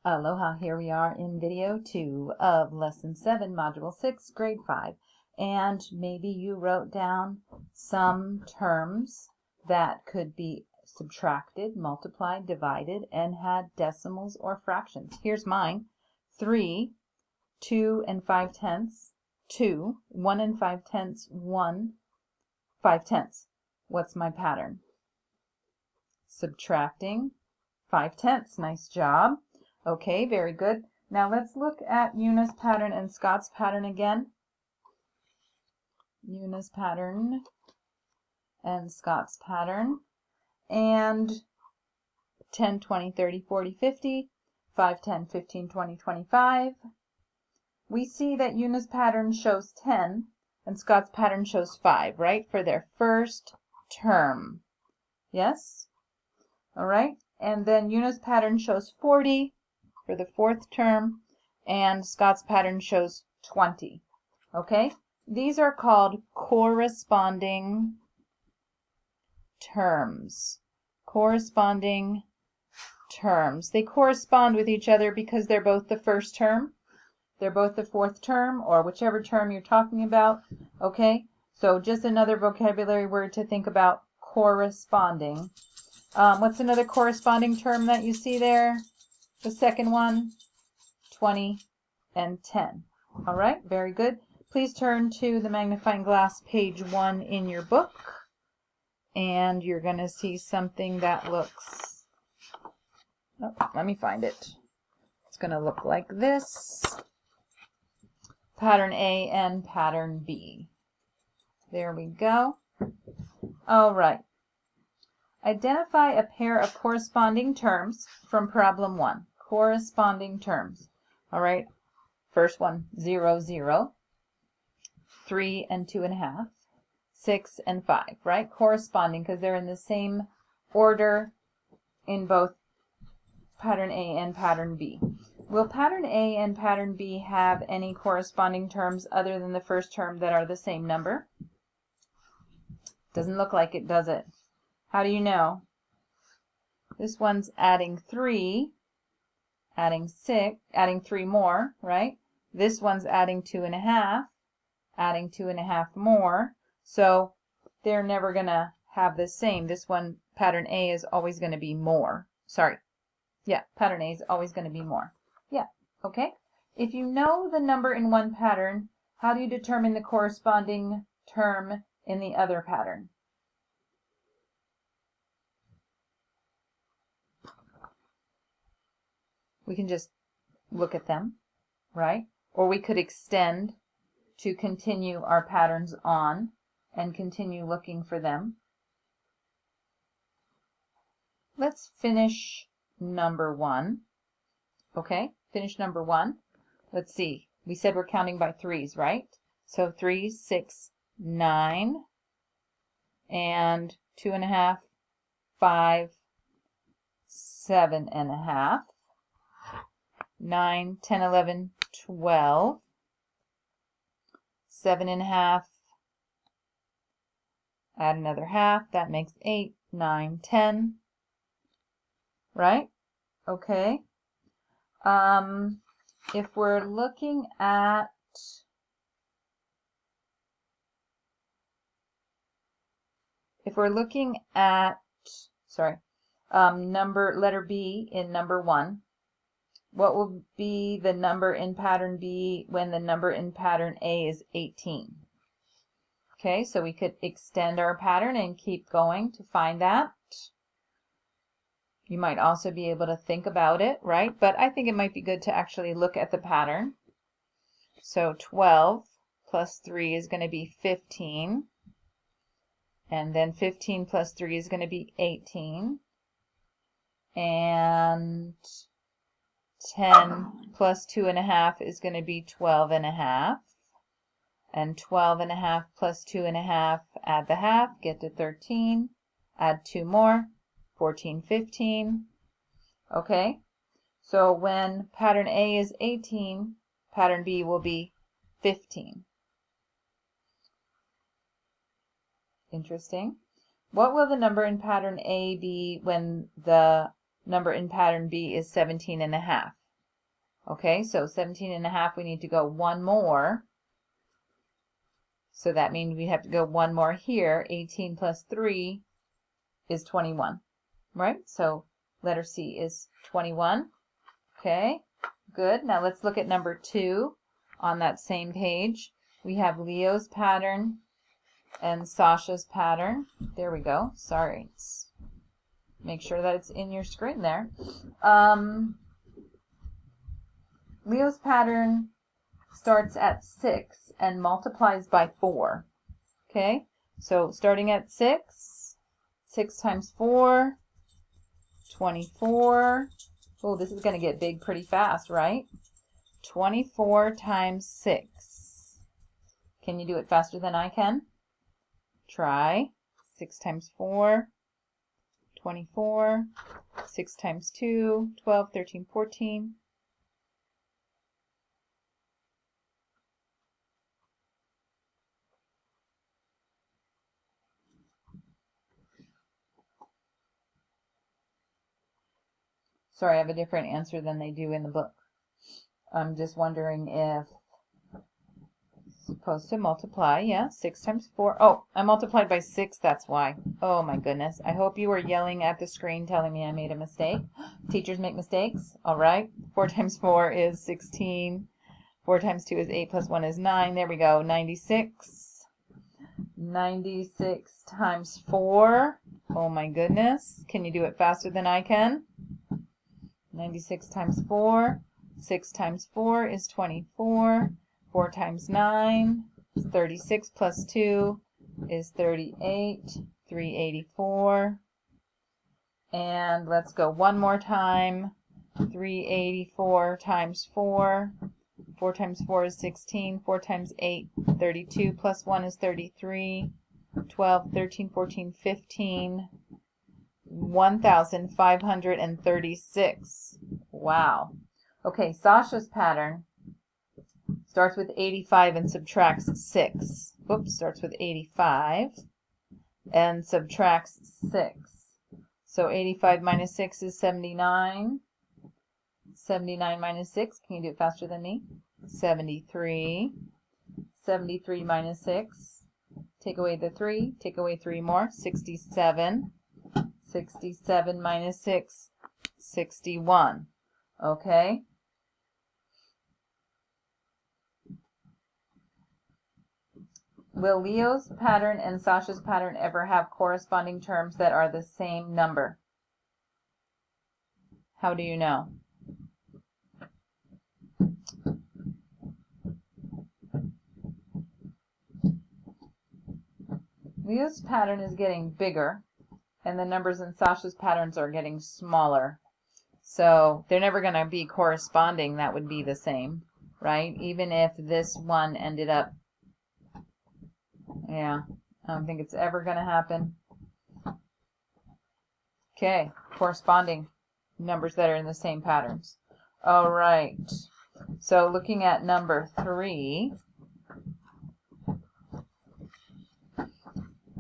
Aloha, here we are in video 2 of Lesson 7, Module 6, Grade 5. And maybe you wrote down some terms that could be subtracted, multiplied, divided, and had decimals or fractions. Here's mine. 3, 2 and 5/10, 2, 1 and 5/10, 1, 5/10. What's my pattern? Subtracting 5/10. Nice job. Okay, very good. Now let's look at Una's pattern and Scott's pattern again. Una's pattern and Scott's pattern. And 10, 20, 30, 40, 50, 5, 10, 15, 20, 25. We see that Una's pattern shows 10 and Scott's pattern shows 5, right? For their first term. Yes? All right. And then Una's pattern shows 40 for the fourth term, and Scott's pattern shows 20. Okay? These are called corresponding terms. Corresponding terms. They correspond with each other because they're both the first term, they're both the fourth term, or whichever term you're talking about. Okay? So just another vocabulary word to think about, corresponding. What's another corresponding term that you see there? The second one, 20 and 10. All right, very good. Please turn to the magnifying glass, page 1 in your book, and you're going to see something that looks, let me find it. It's going to look like this. Pattern A and pattern B. There we go. All right. Identify a pair of corresponding terms from problem 1. Corresponding terms. All right. First one, 0, 0. 3 and 2.5. 6 and 5, right? Corresponding because they're in the same order in both pattern A and pattern B. Will pattern A and pattern B have any corresponding terms other than the first term that are the same number? Doesn't look like it, does it? How do you know? This one's adding 3, adding 6, adding 3 more, right? This one's adding 2.5, adding 2.5 more. So they're never going to have the same. This one, pattern A, is always going to be more. Sorry. Yeah, pattern A is always going to be more. Yeah, okay. If you know the number in one pattern, how do you determine the corresponding term in the other pattern? We can just look at them, right? Or we could extend to continue our patterns on and continue looking for them. Let's finish number 1. Okay, finish number 1. Let's see. We said we're counting by 3s, right? So 3, 6, 9, and 2.5, 5, 7.5. 9, 10, 11, 12, 7.5, add another half, that makes 8, 9, 10, right? Okay. If we're looking at letter B in number 1, what will be the number in pattern B when the number in pattern A is 18? Okay, so we could extend our pattern and keep going to find that. You might also be able to think about it, right? But I think it might be good to actually look at the pattern. So 12 plus 3 is going to be 15. And then 15 plus 3 is going to be 18. And 10 plus 2.5 is going to be 12.5. And 12.5 plus 2.5, add the half, get to 13. Add 2 more, 14, 15. Okay, so when pattern A is 18, pattern B will be 15. Interesting. What will the number in pattern A be when the number in pattern B is 17.5? Okay, so 17.5, we need to go one more. So that means we have to go one more here. 18 plus 3 is 21, right? So letter C is 21. Okay, good. Now let's look at number 2 on that same page. We have Leo's pattern and Sasha's pattern. There we go. Sorry. Make sure that it's in your screen there. Leo's pattern starts at 6 and multiplies by 4. Okay, so starting at 6, 6 times 4, 24. Oh, this is going to get big pretty fast, right? 24 times 6. Can you do it faster than I can? Try. 6 times 4, 24. 6 times 2, 12, 13, 14. Sorry, I have a different answer than they do in the book. I'm just wondering if it's supposed to multiply. Yeah, 6 times 4. Oh, I multiplied by 6, that's why. Oh my goodness. I hope you were yelling at the screen telling me I made a mistake. Teachers make mistakes. All right. 4 times 4 is 16. 4 times 2 is 8 plus 1 is 9. There we go. 96. 96 times 4. Oh my goodness. Can you do it faster than I can? 96 times 4. 6 times 4 is 24. 4 times 9 is 36 plus 2 is 38. 384. And let's go one more time. 384 times 4. 4 times 4 is 16. 4 times 8, 32 plus 1 is 33. 12, 13, 14, 15. 1,536. Wow. Okay, Sasha's pattern starts with 85 and subtracts 6. Whoops, starts with 85 and subtracts 6. So 85 minus 6 is 79. 79 minus 6, can you do it faster than me? 73. 73 minus 6, take away the 3, take away 3 more, 67. 67 minus 6, 61. Okay. Will Leo's pattern and Sasha's pattern ever have corresponding terms that are the same number? How do you know? Leo's pattern is getting bigger, and the numbers in Sasha's patterns are getting smaller. So they're never going to be corresponding. That would be the same, right? Even if this one ended up, yeah, I don't think it's ever going to happen. Okay, corresponding numbers that are in the same patterns. All right, so looking at number 3,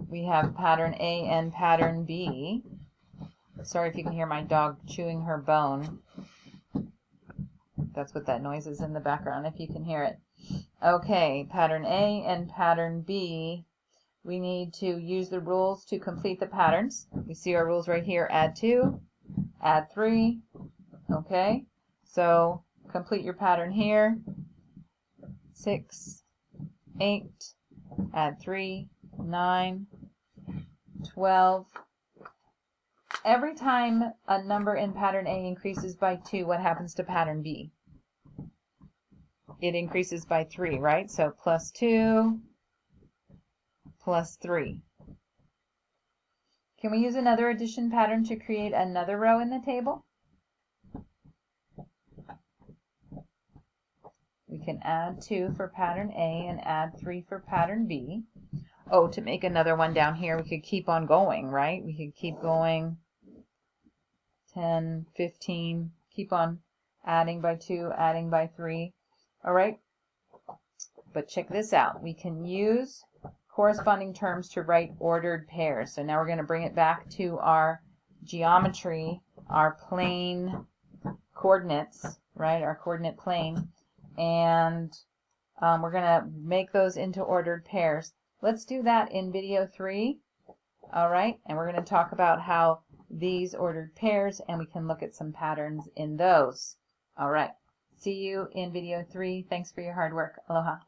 we have pattern A and pattern B. Sorry if you can hear my dog chewing her bone. That's what that noise is in the background, if you can hear it. Okay, pattern A and pattern B. We need to use the rules to complete the patterns. We see our rules right here. Add 2, add 3. Okay, so complete your pattern here. 6, 8, add 3, 9, 12. Every time a number in pattern A increases by 2, what happens to pattern B? It increases by 3, right? So plus 2, plus 3. Can we use another addition pattern to create another row in the table? We can add 2 for pattern A and add 3 for pattern B. Oh, to make another one down here, we could keep on going, right? We could keep going. 10, 15, keep on adding by 2, adding by 3. All right, but check this out. We can use corresponding terms to write ordered pairs. So now we're going to bring it back to our geometry, our plane coordinates, right? Our coordinate plane. And we're going to make those into ordered pairs. Let's do that in video 3. All right, and we're going to talk about how these ordered pairs, and we can look at some patterns in those. All right, see you in video 3. Thanks for your hard work. Aloha.